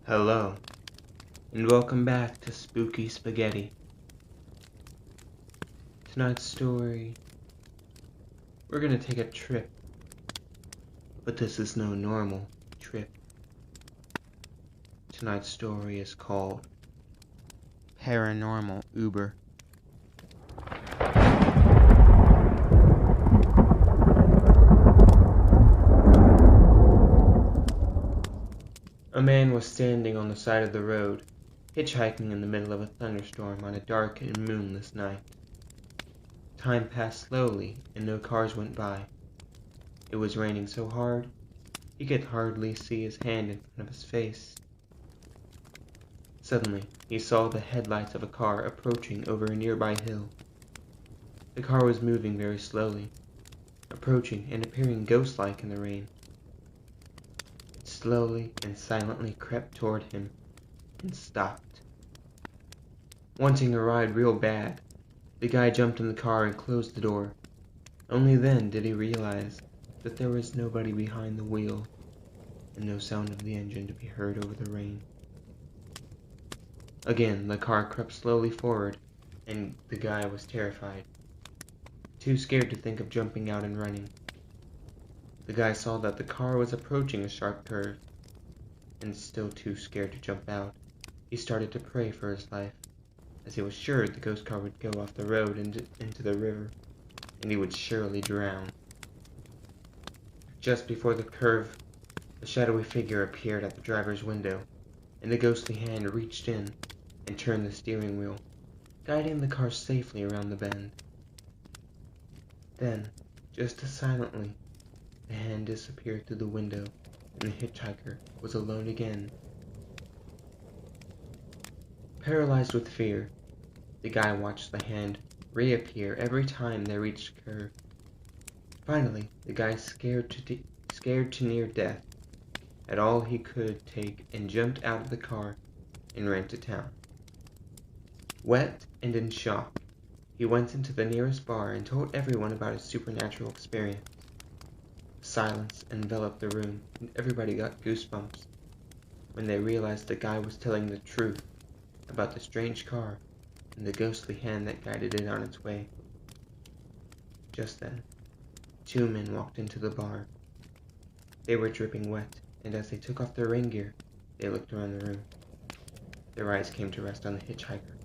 Hello, and welcome back to Spooky Spaghetti. Tonight's story, we're gonna take a trip, but this is no normal trip. Tonight's story is called Paranormal Uber. A man was standing on the side of the road, hitchhiking in the middle of a thunderstorm on a dark and moonless night. Time passed slowly, and no cars went by. It was raining so hard, he could hardly see his hand in front of his face. Suddenly, he saw the headlights of a car approaching over a nearby hill. The car was moving very slowly, approaching and appearing ghost-like in the rain. Slowly and silently crept toward him and stopped. Wanting a ride real bad, the guy jumped in the car and closed the door. Only then did he realize that there was nobody behind the wheel and no sound of the engine to be heard over the rain. Again, the car crept slowly forward, and the guy was terrified, too scared to think of jumping out and running. The guy saw that the car was approaching a sharp curve, and still too scared to jump out, he started to pray for his life, as he was sure the ghost car would go off the road into the river, and he would surely drown. Just before the curve, a shadowy figure appeared at the driver's window, and a ghostly hand reached in and turned the steering wheel, guiding the car safely around the bend. Then, just as silently, the hand disappeared through the window, and the hitchhiker was alone again. Paralyzed with fear, the guy watched the hand reappear every time they reached a curve. Finally, the guy, scared to near death, had all he could take and jumped out of the car and ran to town. Wet and in shock, he went into the nearest bar and told everyone about his supernatural experience. Silence enveloped the room, and everybody got goosebumps when they realized the guy was telling the truth about the strange car and the ghostly hand that guided it on its way. Just then, two men walked into the bar. They were dripping wet, and as they took off their rain gear, they looked around the room. Their eyes came to rest on the hitchhiker.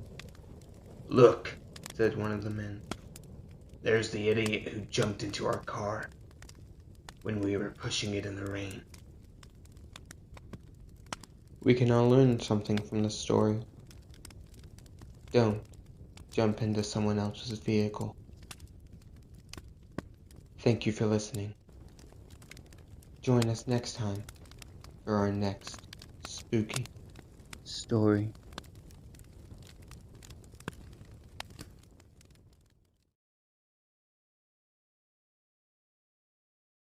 "Look," said one of the men. "There's the idiot who jumped into our car when we were pushing it in the rain." We can all learn something from this story. Don't jump into someone else's vehicle. Thank you for listening. Join us next time for our next spooky story.